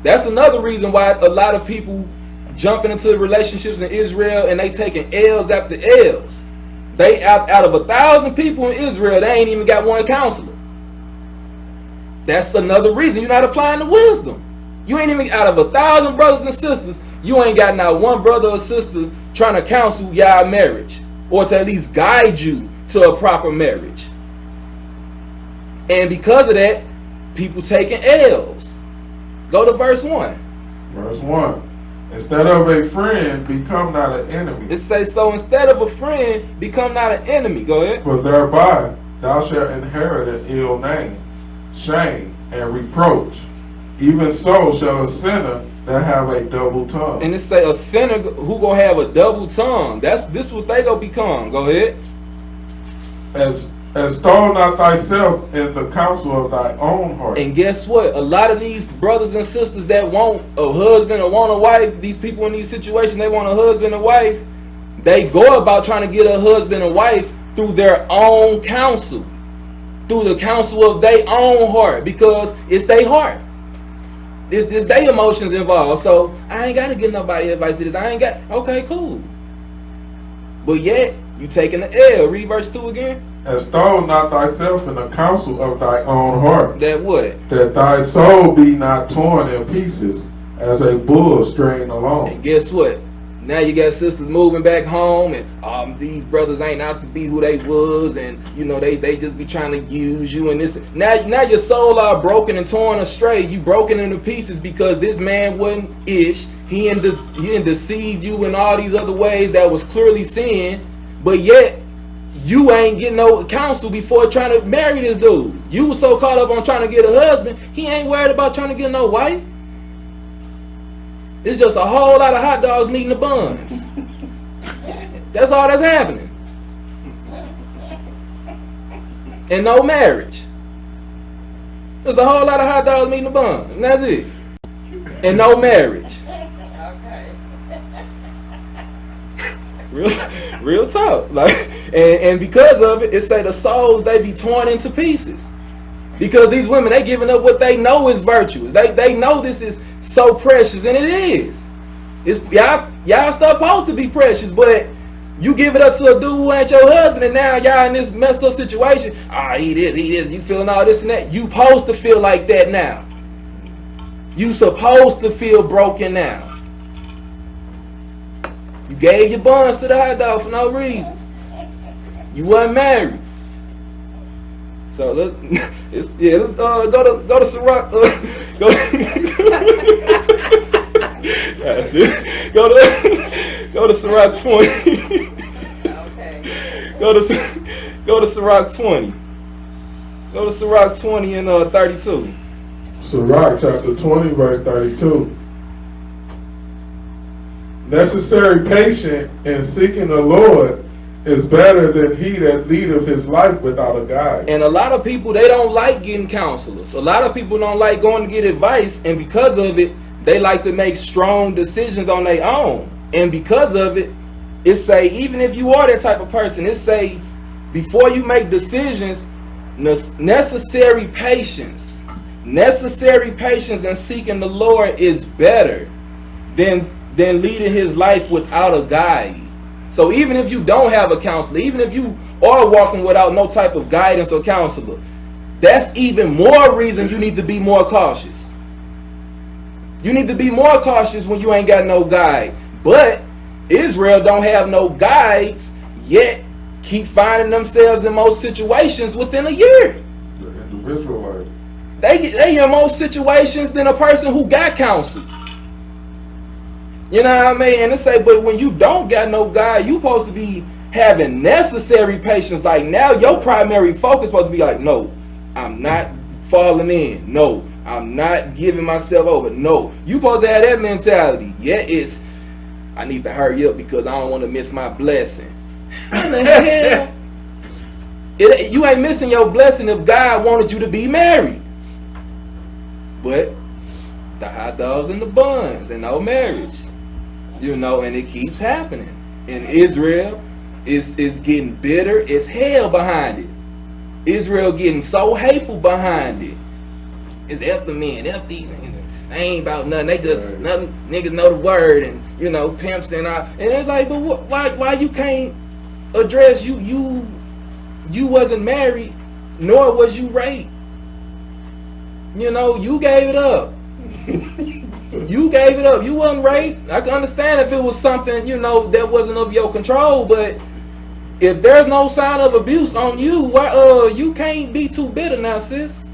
That's another reason why a lot of people jumping into relationships in Israel and they taking L's after L's. They out of 1,000 people in Israel, they ain't even got one counselor. That's another reason you're not applying the wisdom. You ain't even, out of 1,000 brothers and sisters, you ain't got not one brother or sister trying to counsel y'all marriage, or to at least guide you to a proper marriage. And because of that, people taking L's. Go to verse 1. Verse 1. Instead of a friend, become not an enemy. It says, so instead of a friend, become not an enemy. Go ahead. For thereby thou shalt inherit an ill name, shame, and reproach. Even so shall a sinner that have a double tongue. And it say a sinner who gonna have a double tongue. This what they gonna become. Go ahead. Extol not thyself in the counsel of thy own heart. And guess what? A lot of these brothers and sisters that want a husband or want a wife, these people in these situations, they want a husband and wife, they go about trying to get a husband and wife through their own counsel, through the counsel of their own heart, because it's their heart. It's their emotions involved. So I ain't got to get nobody advice to this. I ain't got, okay, cool. But yet, you taking the L. Read verse 2 again. Extol not thyself in the counsel of thy own heart. That what? That thy soul be not torn in pieces as a bull straying along. And guess what? Now you got sisters moving back home, and these brothers ain't out to be who they was, and you know they just be trying to use you, and this. Now your soul are broken and torn astray. You broken into pieces because this man wasn't ish. He deceived you in all these other ways that was clearly sin, but yet you ain't getting no counsel before trying to marry this dude. You was so caught up on trying to get a husband, he ain't worried about trying to get no wife. It's just a whole lot of hot dogs meeting the buns. That's all that's happening. And no marriage. There's a whole lot of hot dogs meeting the buns, and that's it. And no marriage. Real talk. Like, and because of it, it say the souls, they be torn into pieces. Because these women, they giving up what they know is virtuous. They know this is so precious, and it is. It's y'all supposed to be precious, but you give it up to a dude who ain't your husband, and now y'all in this messed up situation. He is. You feeling all this and that. You supposed to feel like that now. You supposed to feel broken now. You gave your buns to the hot dog for no reason. You wasn't married. So let's go to Sirach. That's it. Go to Sirach 20. Okay. Go to Sirach 20. Go to Sirach 20 and 32. Sirach chapter 20 verse 32. Necessary patience in seeking the Lord is better than he that leadeth his life without a guide. And a lot of people, they don't like getting counselors. A lot of people don't like going to get advice, and because of it, they like to make strong decisions on their own. And because of it, it say, even if you are that type of person, it say, before you make decisions, necessary patience in seeking the Lord is better than leading his life without a guide. So even if you don't have a counselor, even if you are walking without no type of guidance or counselor, that's even more reason you need to be more cautious. You need to be more cautious when you ain't got no guide. But Israel don't have no guides, yet keep finding themselves in most situations within a year. The individual, they in most situations than a person who got counsel. You know what I mean? And it say, but when you don't got no guide, you supposed to be having necessary patience. Like now your primary focus supposed to be like, no, I'm not falling in. No, I'm not giving myself over. No, you supposed to have that mentality. Yeah, it's, I need to hurry up because I don't want to miss my blessing. What the hell? You ain't missing your blessing if God wanted you to be married. But the hot dogs and the buns and no marriage. You know, and it keeps happening. And Israel is getting bitter as hell behind it. Israel getting so hateful behind it. It's F the men, F these. ain't about nothing. They just Right. nothing. Niggas know the word, and you know, pimps and all. And it's like, but why you can't address you wasn't married, nor was you raped. You know, you gave it up. You gave it up. You wasn't raped. I can understand if it was something, you know, that wasn't of your control, but if there's no sign of abuse on you, why you can't be too bitter now, sis.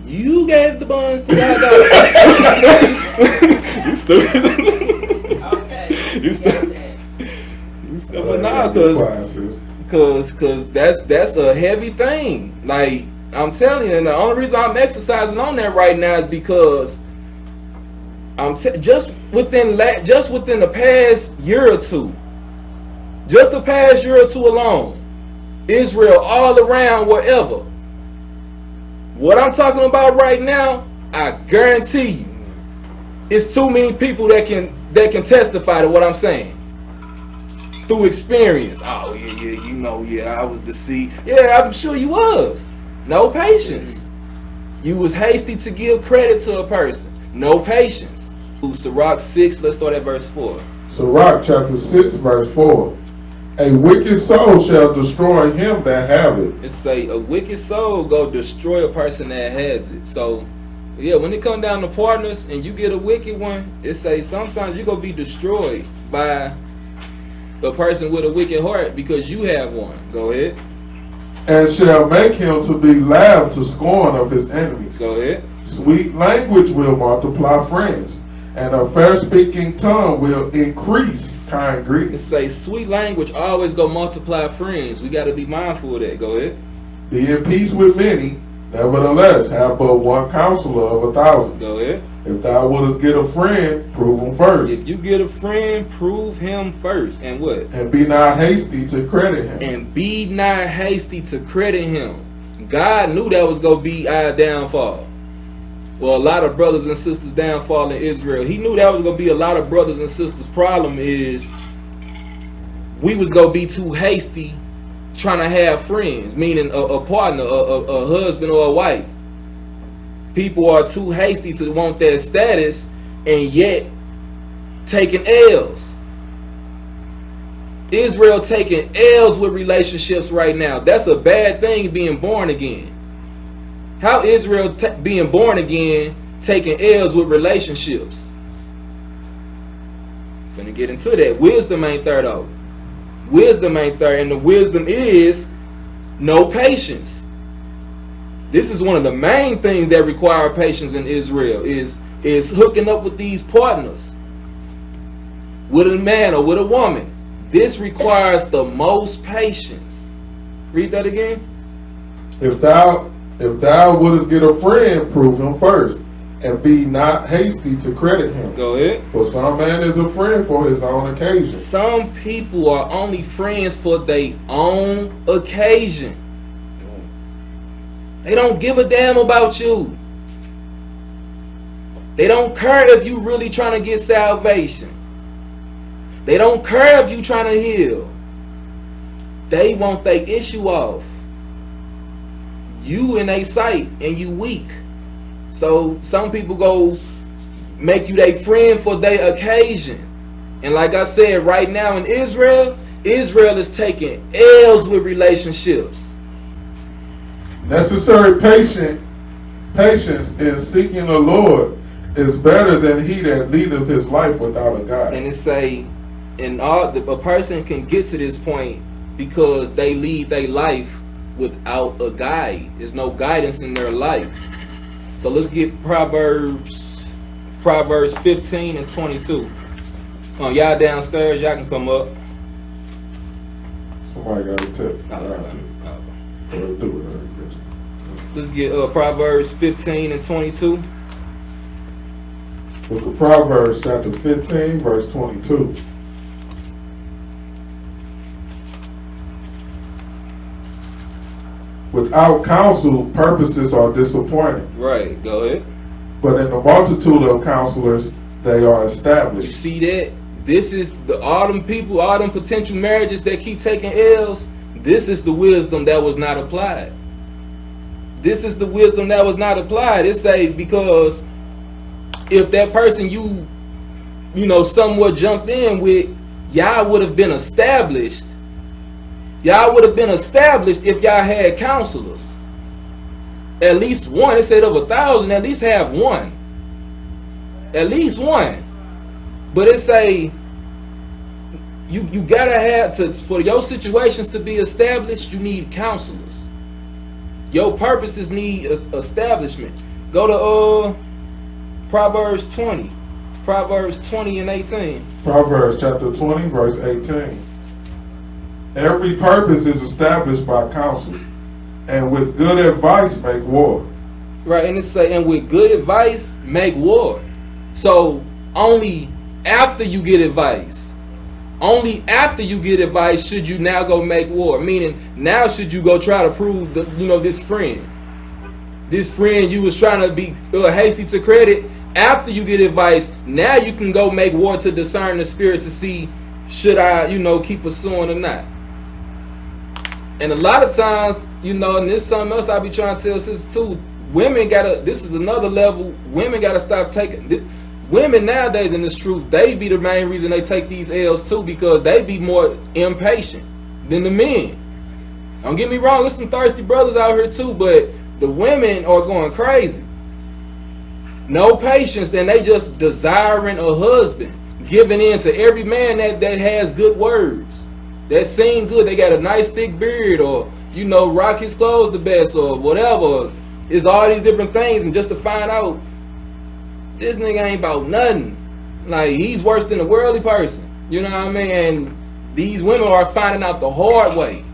You gave the buns to God. You stupid. Okay. You stupid. You stupid. But nah, cause that's a heavy thing. Like, I'm telling you, and the only reason I'm exercising on that right now is because just within the past year or two, just the past year or two alone, Israel all around wherever. What I'm talking about right now, I guarantee you, it's too many people that can testify to what I'm saying through experience. Oh yeah, you know, I was deceived. Yeah, I'm sure you was. No patience. You was hasty to give credit to a person. No patience. Sirach 6, let's start at verse 4. Sirach chapter 6, verse 4. A wicked soul shall destroy him that have it. It say a wicked soul go destroy a person that has it. So, yeah, when it come down to partners and you get a wicked one, it say sometimes you gonna be destroyed by a person with a wicked heart because you have one. Go ahead. And shall make him to be laughed to scorn of his enemies. Go ahead. Sweet language will multiply friends, and a fair-speaking tongue will increase kind It greetings. say sweet language always go multiply friends. We got to be mindful of that. Go ahead. Be in peace with many, nevertheless have but one counselor of 1,000. Go ahead. If thou wouldest get a friend, prove him first, If you get a friend, prove him first. And what? and be not hasty to credit him. And be not hasty to credit him. God knew that was going to be our downfall. Well, a lot of brothers and sisters downfall in Israel. He knew that was going to be a lot of brothers and sisters' problem is we was going to be too hasty trying to have friends, meaning a partner, a husband or a wife. People are too hasty to want that status and yet taking L's. Israel taking L's with relationships right now. That's a bad thing, being born again. How Israel being born again taking L's with relationships? Finna get into that. Wisdom ain't there though. Wisdom ain't there, and the wisdom is no patience. This is one of the main things that require patience in Israel is hooking up with these partners, with a man or with a woman. This requires the most patience. Read that again. If thou wouldest get a friend, prove him first, and be not hasty to credit him. Go ahead. For some man is a friend for his own occasion. Some people are only friends for their own occasion. They don't give a damn about you. They don't care if you really trying to get salvation. They don't care if you trying to heal. They want their issue off. You in their sight and you weak. So some people go make you their friend for their occasion. And like I said, right now in Israel is taking L's with relationships. Necessary patience in seeking the Lord is better than he that leadeth his life without a guide. And it say, a person can get to this point because they lead their life without a guide. There's no guidance in their life. So let's get Proverbs 15 and 22. Y'all downstairs, y'all can come up. Somebody got a tip. Let's get Proverbs 15 and 22. Book of Proverbs chapter 15 verse 22. Without counsel, purposes are disappointed. Right, go ahead. But in the multitude of counselors, they are You established. see that? This is all them people, all them potential marriages that keep taking L's. This is the wisdom that was not applied. this is the wisdom that was not applied. It say because if that person you know somewhat jumped in with, y'all would have been established. Y'all would have been established if y'all had counselors. At least one. It said of 1,000, at least have one. At least one. But it say you gotta have to, for your situations to be established, you need counselors. Your purposes need establishment. Go to Proverbs 20. Proverbs 20 and 18. Proverbs chapter 20, verse 18. Every purpose is established by counsel, and with good advice make war. Right, and it say, and with good advice make war. So only after you get advice, only after you get advice should you now go make war. Meaning now should you go try to prove the, you know, this friend you was trying to be hasty to credit. After you get advice, now you can go make war to discern the spirit to see should I, you know, keep pursuing or not. And a lot of times, you know, and this is something else I be trying to tell sisters too. Women gotta, this is another level. Women gotta stop taking. Women nowadays, in this truth, they be the main reason they take these L's too, because they be more impatient than the men. Don't get me wrong, there's some thirsty brothers out here too, but the women are going crazy. No patience, then they just desiring a husband, giving in to every man that has good words, that seem good. They got a nice thick beard, or, you know, rock his clothes the best, or whatever. It's all these different things, and just to find out this nigga ain't about nothing. Like, he's worse than a worldly person. You know what I mean? And these women are finding out the hard way.